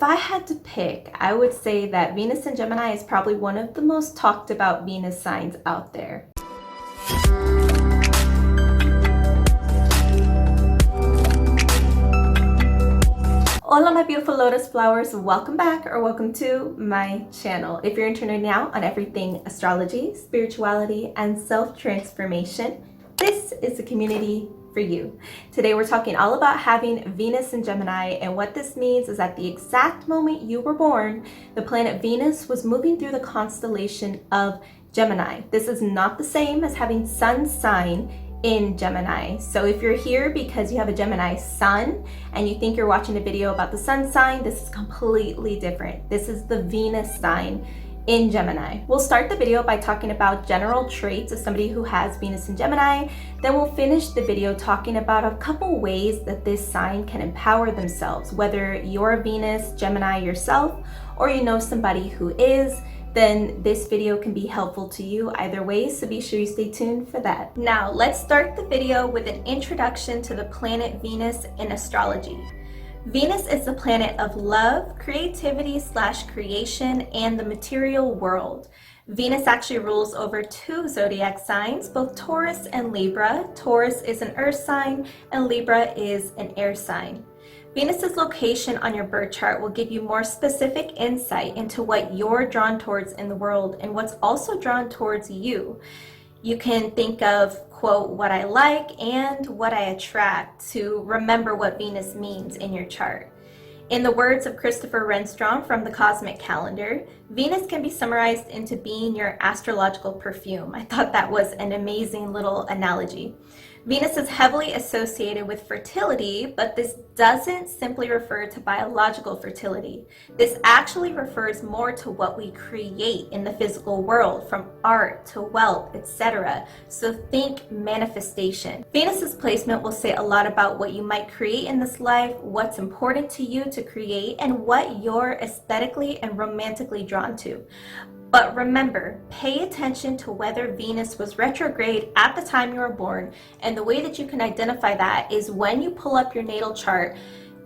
If I had to pick, I would say that Venus in Gemini is probably one of the most talked about Venus signs out there. Hola my beautiful lotus flowers, welcome back or welcome to my channel. If you're interested now on everything astrology, spirituality, and self-transformation, this is the community for you. Today we're talking all about having Venus in Gemini, and what this means is at the exact moment you were born, the planet Venus was moving through the constellation of Gemini. This is not the same as having sun sign in Gemini. So if you're here because you have a Gemini sun and you think you're watching a video about the sun sign, this is completely different. This is the Venus sign in Gemini. We'll start the video by talking about general traits of somebody who has Venus in Gemini. Then we'll finish the video talking about a couple ways that this sign can empower themselves. Whether you're a Venus Gemini yourself or you know somebody who is, then this video can be helpful to you either way, so be sure you stay tuned for that. Now, let's start the video with an introduction to the planet Venus in astrology. Venus is the planet of love, creativity / creation, and the material world. Venus actually rules over two zodiac signs, both Taurus and Libra. Taurus is an earth sign and Libra is an air sign. Venus's location on your birth chart will give you more specific insight into what you're drawn towards in the world and what's also drawn towards you. You can think of, quote, what I like and what I attract to remember what Venus means in your chart. In the words of Christopher Renstrom from the Cosmic Calendar, Venus can be summarized into being your astrological perfume. I thought that was an amazing little analogy. Venus is heavily associated with fertility, but this doesn't simply refer to biological fertility. This actually refers more to what we create in the physical world, from art to wealth, etc. So think manifestation. Venus's placement will say a lot about what you might create in this life, what's important to you to create, and what you're aesthetically and romantically drawn to. But remember, pay attention to whether Venus was retrograde at the time you were born, and the way that you can identify that is when you pull up your natal chart,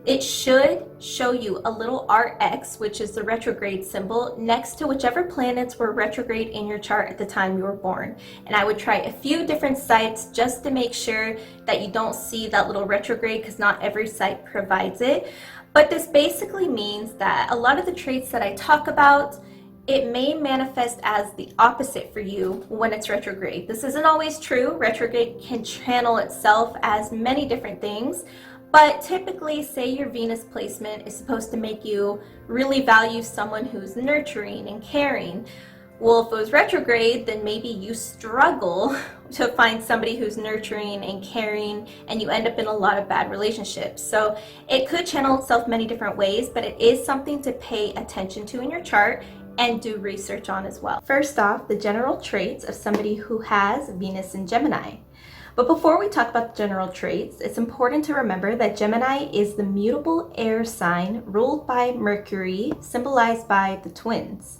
it should show you a little RX, which is the retrograde symbol, next to whichever planets were retrograde in your chart at the time you were born. And I would try a few different sites just to make sure that you don't see that little retrograde, because not every site provides it. But this basically means that a lot of the traits that I talk about, it may manifest as the opposite for you when it's retrograde. This isn't always true. Retrograde can channel itself as many different things, but typically, say your Venus placement is supposed to make you really value someone who's nurturing and caring. Well, if it was retrograde, then maybe you struggle to find somebody who's nurturing and caring, and you end up in a lot of bad relationships. So it could channel itself many different ways, but it is something to pay attention to in your chart and do research on as well. First off, the general traits of somebody who has Venus in Gemini. But before we talk about the general traits, it's important to remember that Gemini is the mutable air sign ruled by Mercury, symbolized by the twins.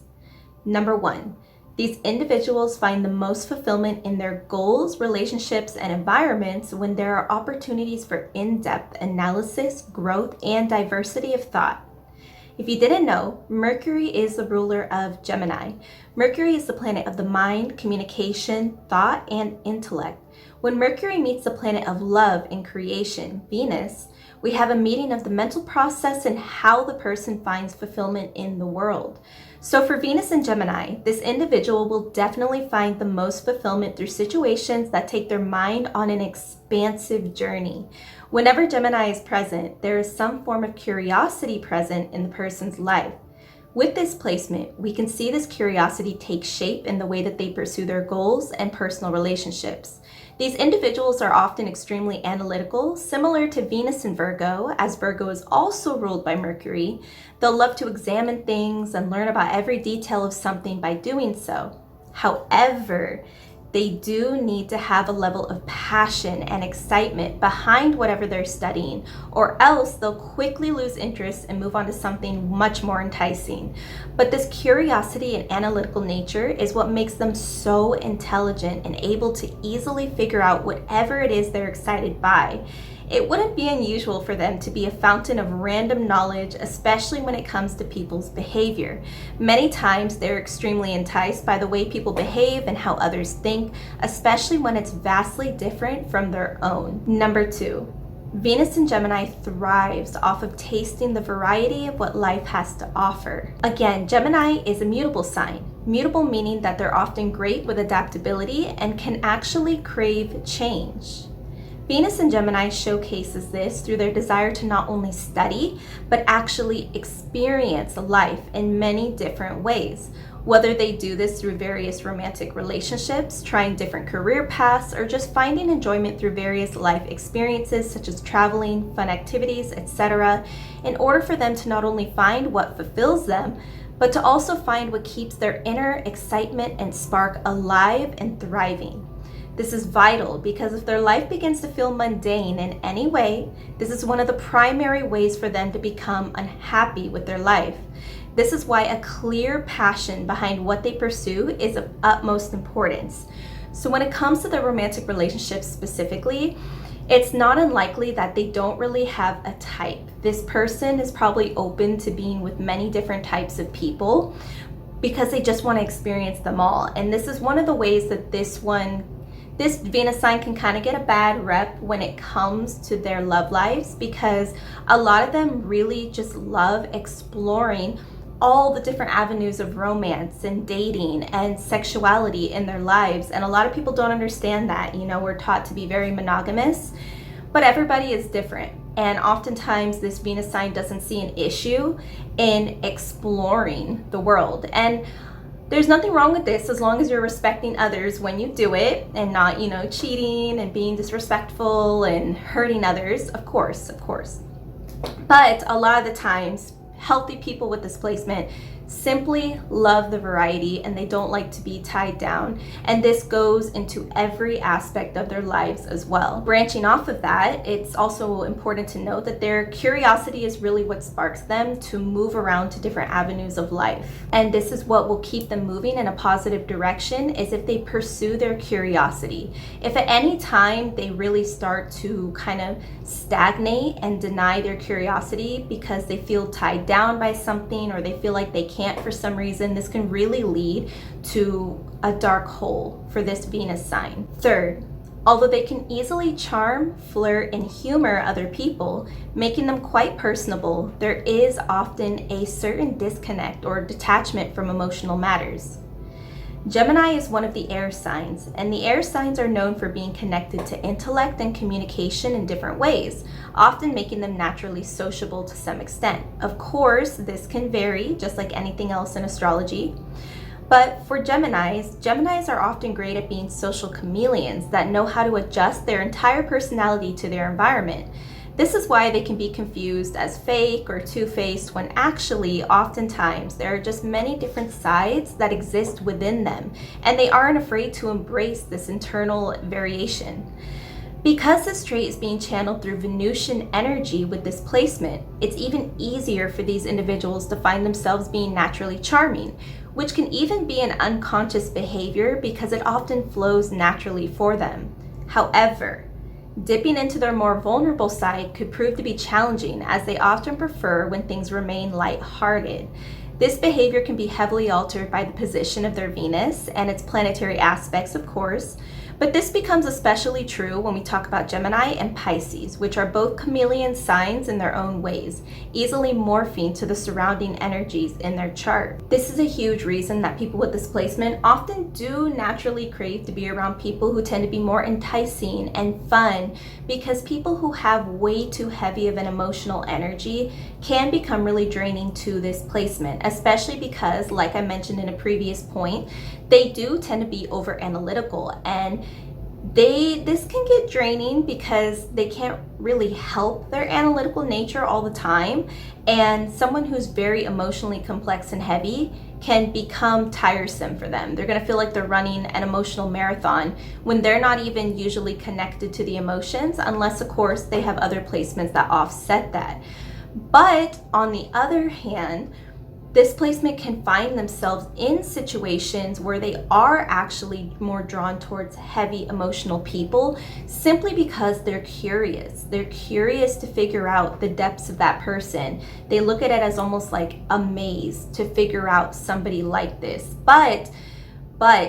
Number one, these individuals find the most fulfillment in their goals, relationships, and environments when there are opportunities for in-depth analysis, growth, and diversity of thought. If you didn't know, Mercury is the ruler of Gemini. Mercury is the planet of the mind, communication, thought, and intellect. When Mercury meets the planet of love and creation, Venus, we have a meeting of the mental process and how the person finds fulfillment in the world. So for Venus in Gemini, this individual will definitely find the most fulfillment through situations that take their mind on an expansive journey. Whenever Gemini is present, there is some form of curiosity present in the person's life. With this placement, we can see this curiosity take shape in the way that they pursue their goals and personal relationships. These individuals are often extremely analytical, similar to Venus in Virgo, as Virgo is also ruled by Mercury. They'll love to examine things and learn about every detail of something by doing so. However, they do need to have a level of passion and excitement behind whatever they're studying, or else they'll quickly lose interest and move on to something much more enticing. But this curiosity and analytical nature is what makes them so intelligent and able to easily figure out whatever it is they're excited by. it wouldn't be unusual for them to be a fountain of random knowledge, especially when it comes to people's behavior. Many times they're extremely enticed by the way people behave and how others think, especially when it's vastly different from their own. Number 2. Venus in Gemini thrives off of tasting the variety of what life has to offer. Again, Gemini is a mutable sign. Mutable meaning that they're often great with adaptability and can actually crave change. Venus in Gemini showcases this through their desire to not only study, but actually experience life in many different ways. Whether they do this through various romantic relationships, trying different career paths, or just finding enjoyment through various life experiences such as traveling, fun activities, etc., in order for them to not only find what fulfills them, but to also find what keeps their inner excitement and spark alive and thriving. This is vital because if their life begins to feel mundane in any way, this is one of the primary ways for them to become unhappy with their life. This is why a clear passion behind what they pursue is of utmost importance. So when it comes to the romantic relationships specifically, it's not unlikely that they don't really have a type. This person is probably open to being with many different types of people because they just want to experience them all. And this is one of the ways that this Venus sign can kind of get a bad rep when it comes to their love lives, because a lot of them really just love exploring all the different avenues of romance and dating and sexuality in their lives. And a lot of people don't understand that. You know, we're taught to be very monogamous, but everybody is different. And oftentimes this Venus sign doesn't see an issue in exploring the world. And there's nothing wrong with this as long as you're respecting others when you do it and not, cheating and being disrespectful and hurting others, of course. But a lot of the times, healthy people with this placement simply love the variety and they don't like to be tied down. And this goes into every aspect of their lives as well. Branching off of that, it's also important to note that their curiosity is really what sparks them to move around to different avenues of life. And this is what will keep them moving in a positive direction, is if they pursue their curiosity. If at any time they really start to kind of stagnate and deny their curiosity because they feel tied down by something, or they feel like they can't for some reason, this can really lead to a dark hole for this Venus sign. Third, although they can easily charm, flirt, and humor other people, making them quite personable, there is often a certain disconnect or detachment from emotional matters. Gemini is one of the air signs, and the air signs are known for being connected to intellect and communication in different ways, often making them naturally sociable to some extent. Of course, this can vary, just like anything else in astrology. But for Geminis are often great at being social chameleons that know how to adjust their entire personality to their environment. This is why they can be confused as fake or two-faced, when actually, oftentimes, there are just many different sides that exist within them, and they aren't afraid to embrace this internal variation. Because this trait is being channeled through Venusian energy with this placement, it's even easier for these individuals to find themselves being naturally charming, which can even be an unconscious behavior because it often flows naturally for them. However, dipping into their more vulnerable side could prove to be challenging, as they often prefer when things remain lighthearted. This behavior can be heavily altered by the position of their Venus and its planetary aspects, of course, but this becomes especially true when we talk about Gemini and Pisces, which are both chameleon signs in their own ways, easily morphing to the surrounding energies in their chart. This is a huge reason that people with this placement often do naturally crave to be around people who tend to be more enticing and fun, because people who have way too heavy of an emotional energy can become really draining to this placement, especially because, like I mentioned in a previous point, they do tend to be over analytical, and this can get draining because they can't really help their analytical nature all the time, and someone who's very emotionally complex and heavy can become tiresome for them. They're going to feel like they're running an emotional marathon when they're not even usually connected to the emotions, unless of course they have other placements that offset that. But on the other hand, this placement can find themselves in situations where they are actually more drawn towards heavy emotional people simply because they're curious. They're curious to figure out the depths of that person. They look at it as almost like a maze to figure out somebody like this. But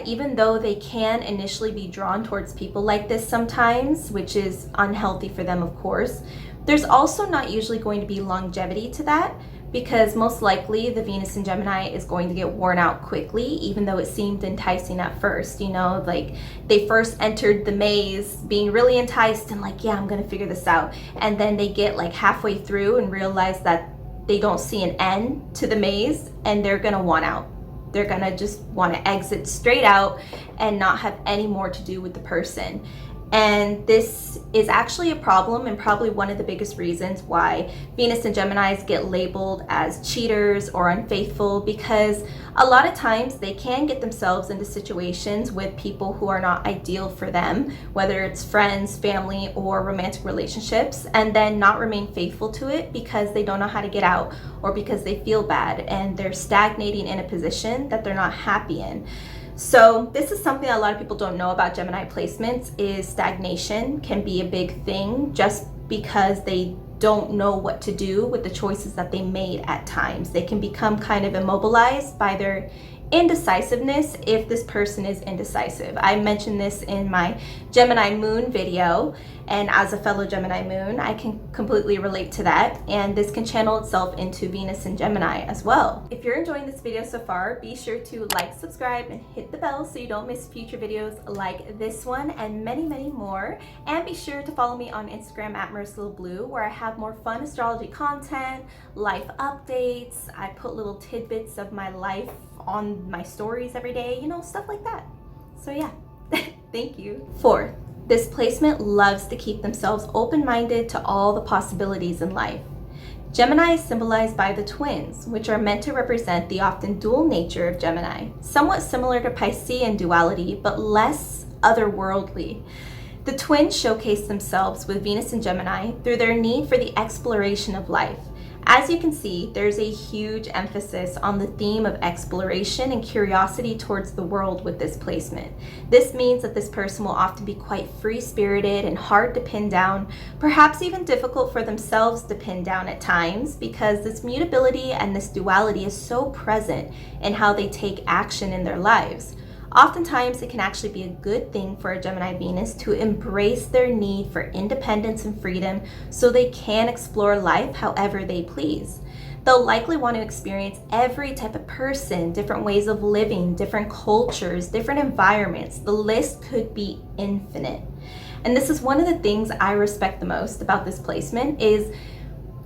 even though they can initially be drawn towards people like this sometimes, which is unhealthy for them, of course, there's also not usually going to be longevity to that, because most likely the Venus in Gemini is going to get worn out quickly, even though it seemed enticing at first. You know, like they first entered the maze being really enticed and like, yeah, I'm gonna figure this out. And then they get like halfway through and realize that they don't see an end to the maze and they're gonna want out. They're gonna just wanna exit straight out and not have any more to do with the person. And this is actually a problem and probably one of the biggest reasons why Venus and Geminis get labeled as cheaters or unfaithful, because a lot of times they can get themselves into situations with people who are not ideal for them, whether it's friends, family, or romantic relationships, and then not remain faithful to it because they don't know how to get out or because they feel bad and they're stagnating in a position that they're not happy in. So this is something a lot of people don't know about Gemini placements, is stagnation can be a big thing just because they don't know what to do with the choices that they made at times. They can become kind of immobilized by their indecisiveness if this person is indecisive. I mentioned this in my Gemini moon video, and as a fellow Gemini moon, I can completely relate to that, and this can channel itself into Venus and Gemini as well. If you're enjoying this video so far, be sure to like, subscribe, and hit the bell so you don't miss future videos like this one and many, many more. And be sure to follow me on Instagram at Marisa LaBlue, where I have more fun astrology content, life updates. I put little tidbits of my life on my stories every day, you know, stuff like that. So yeah, thank you. Fourth, this placement loves to keep themselves open-minded to all the possibilities in life. Gemini is symbolized by the twins, which are meant to represent the often dual nature of Gemini, somewhat similar to Piscean duality, but less otherworldly. The twins showcase themselves with Venus and Gemini through their need for the exploration of life. As you can see, there's a huge emphasis on the theme of exploration and curiosity towards the world with this placement. This means that this person will often be quite free-spirited and hard to pin down, perhaps even difficult for themselves to pin down at times, because this mutability and this duality is so present in how they take action in their lives. Oftentimes, it can actually be a good thing for a Gemini Venus to embrace their need for independence and freedom so they can explore life however they please. They'll likely want to experience every type of person, different ways of living, different cultures, different environments. The list could be infinite. And this is one of the things I respect the most about this placement is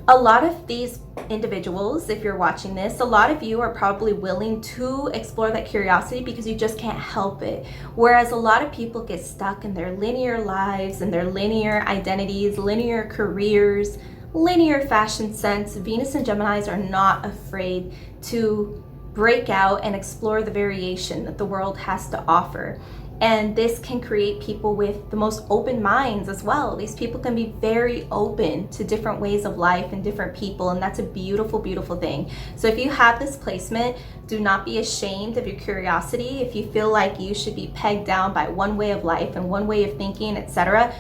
a lot of these individuals, if you're watching this, a lot of you are probably willing to explore that curiosity because you just can't help it. Whereas a lot of people get stuck in their linear lives and their linear identities, linear careers, linear fashion sense. Venus and Geminis are not afraid to break out and explore the variation that the world has to offer. And this can create people with the most open minds as well. These people can be very open to different ways of life and different people, and that's a beautiful, beautiful thing. So if you have this placement, do not be ashamed of your curiosity. If you feel like you should be pegged down by one way of life and one way of thinking, etc.,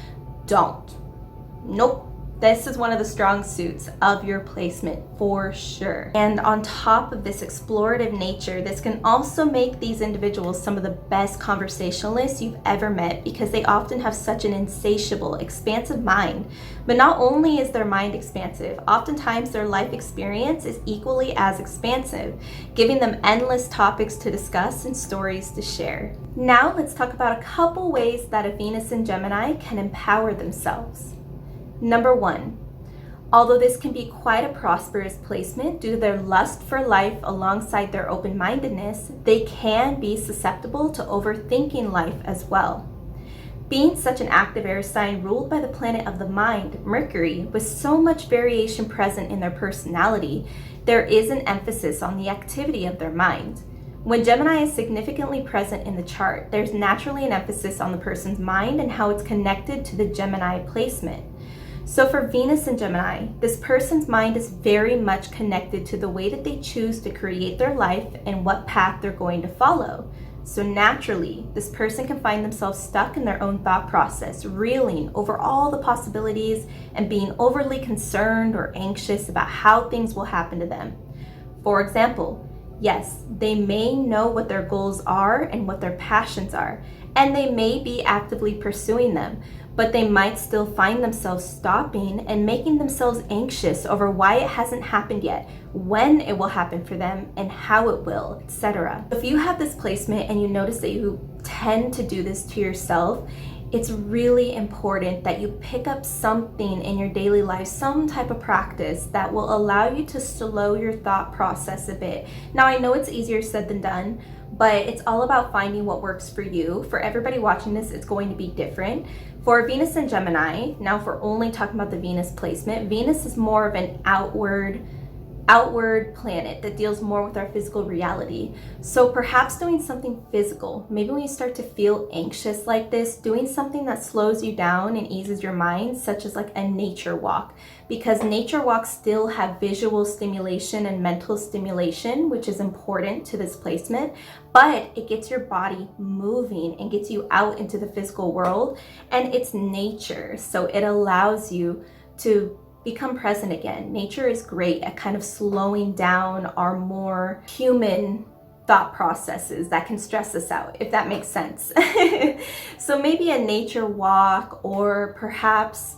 don't. Nope. This is one of the strong suits of your placement for sure. And on top of this explorative nature, this can also make these individuals some of the best conversationalists you've ever met, because they often have such an insatiable, expansive mind. But not only is their mind expansive, oftentimes their life experience is equally as expansive, giving them endless topics to discuss and stories to share. Now let's talk about a couple ways that a Venus in Gemini can empower themselves. Number 1, although this can be quite a prosperous placement due to their lust for life alongside their open-mindedness, they can be susceptible to overthinking life as well. Being such an active air sign ruled by the planet of the mind, Mercury, with so much variation present in their personality, there is an emphasis on the activity of their mind. When Gemini is significantly present in the chart, there's naturally an emphasis on the person's mind and how it's connected to the Gemini placement. So for Venus and Gemini, this person's mind is very much connected to the way that they choose to create their life and what path they're going to follow. So naturally, this person can find themselves stuck in their own thought process, reeling over all the possibilities and being overly concerned or anxious about how things will happen to them. For example, yes, they may know what their goals are and what their passions are, and they may be actively pursuing them, but they might still find themselves stopping and making themselves anxious over why it hasn't happened yet, when it will happen for them, and how it will, etc. If you have this placement and you notice that you tend to do this to yourself, it's really important that you pick up something in your daily life, some type of practice that will allow you to slow your thought process a bit. Now, I know it's easier said than done, but it's all about finding what works for you. For everybody watching this, it's going to be different. For Venus and Gemini, now if we're only talking about the Venus placement, Venus is more of an outward planet that deals more with our physical reality. So perhaps doing something physical, maybe when you start to feel anxious like this, doing something that slows you down and eases your mind, such as like a nature walk, because nature walks still have visual stimulation and mental stimulation, which is important to this placement, but it gets your body moving and gets you out into the physical world, and it's nature, so it allows you to become present again. Nature is great at kind of slowing down our more human thought processes that can stress us out, if that makes sense. So maybe a nature walk, or perhaps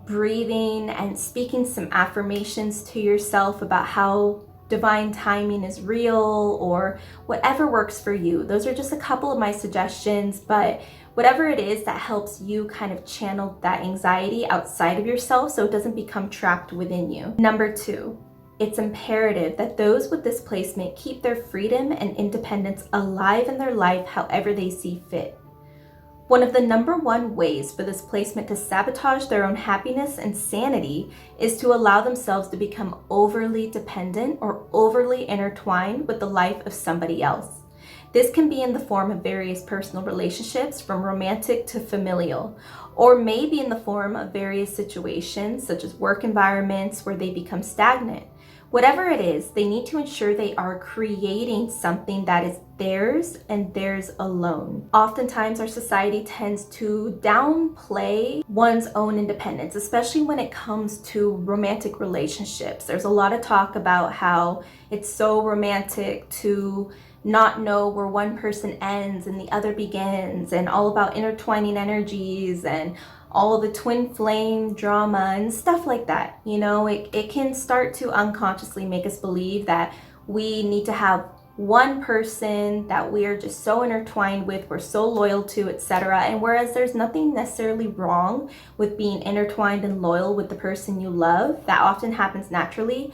breathing and speaking some affirmations to yourself about how divine timing is real, or whatever works for you. Those are just a couple of my suggestions, but whatever it is that helps you kind of channel that anxiety outside of yourself so it doesn't become trapped within you. Number 2, it's imperative that those with this placement keep their freedom and independence alive in their life however they see fit. One of the number one ways for this placement to sabotage their own happiness and sanity is to allow themselves to become overly dependent or overly intertwined with the life of somebody else. This can be in the form of various personal relationships, from romantic to familial, or maybe in the form of various situations such as work environments where they become stagnant. Whatever it is, they need to ensure they are creating something that is theirs and theirs alone. Oftentimes, our society tends to downplay one's own independence, especially when it comes to romantic relationships. There's a lot of talk about how it's so romantic to not know where one person ends and the other begins, and all about intertwining energies and all of the twin flame drama and stuff like that. You know, it can start to unconsciously make us believe that we need to have one person that we are just so intertwined with, we're so loyal to, etc. And whereas there's nothing necessarily wrong with being intertwined and loyal with the person you love, that often happens naturally,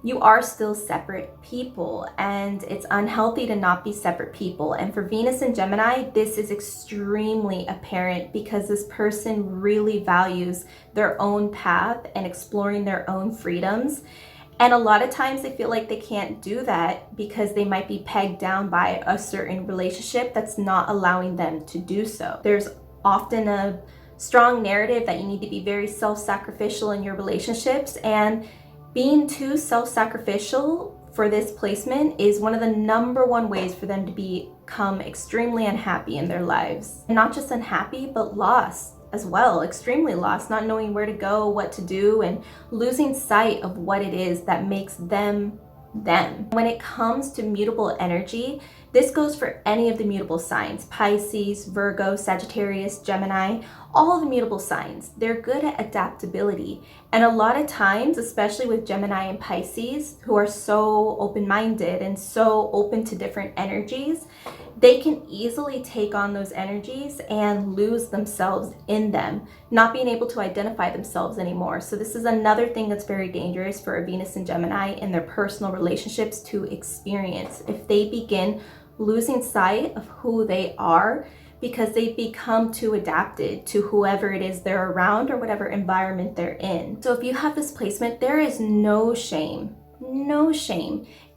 you are still separate people, and it's unhealthy to not be separate people. And for Venus and Gemini, this is extremely apparent because this person really values their own path and exploring their own freedoms. And a lot of times they feel like they can't do that because they might be pegged down by a certain relationship that's not allowing them to do so. There's often a strong narrative that you need to be very self-sacrificial in your relationships, and being too self-sacrificial for this placement is one of the number one ways for them to become extremely unhappy in their lives. And not just unhappy, but lost as well, extremely lost, not knowing where to go, what to do, and losing sight of what it is that makes them them. When it comes to mutable energy, this goes for any of the mutable signs: Pisces, Virgo, Sagittarius, Gemini, all of the mutable signs. They're good at adaptability. And a lot of times, especially with Gemini and Pisces, who are so open-minded and so open to different energies, they can easily take on those energies and lose themselves in them, not being able to identify themselves anymore. So this is another thing that's very dangerous for a Venus and Gemini in their personal relationships to experience. If they begin losing sight of who they are because they become too adapted to whoever it is they're around or whatever environment they're in. So if you have this placement, there is no shame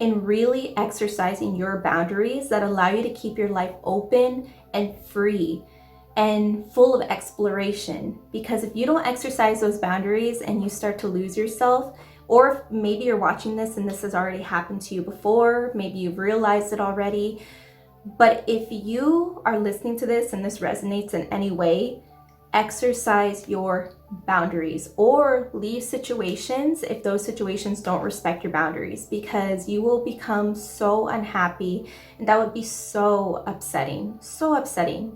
in really exercising your boundaries that allow you to keep your life open and free. and full of exploration. Because if you don't exercise those boundaries and you start to lose yourself, or if maybe you're watching this and this has already happened to you before, maybe you've realized it already, but if you are listening to this and this resonates in any way, exercise your boundaries or leave situations if those situations don't respect your boundaries, because you will become so unhappy, and that would be so upsetting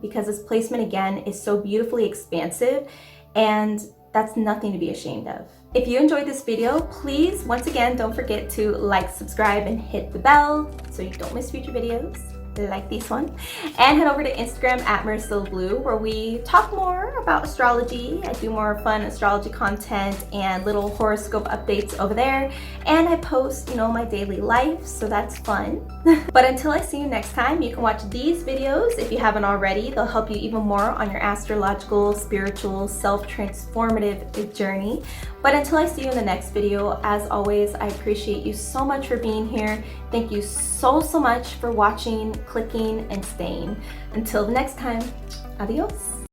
because this placement again is so beautifully expansive, and that's nothing to be ashamed of. If you enjoyed this video, please once again don't forget to like, subscribe, and hit the bell so you don't miss future videos like this one, and head over to Instagram at Marisa LaBlue, where we talk more about astrology. I do more fun astrology content and little horoscope updates over there, and I post, my daily life, so that's fun. But until I see you next time, you can watch these videos if you haven't already. They'll help you even more on your astrological, spiritual, self-transformative journey. But until I see you in the next video, as always, I appreciate you so much for being here. Thank you so much for watching, clicking, and staying. Until the next time, adios.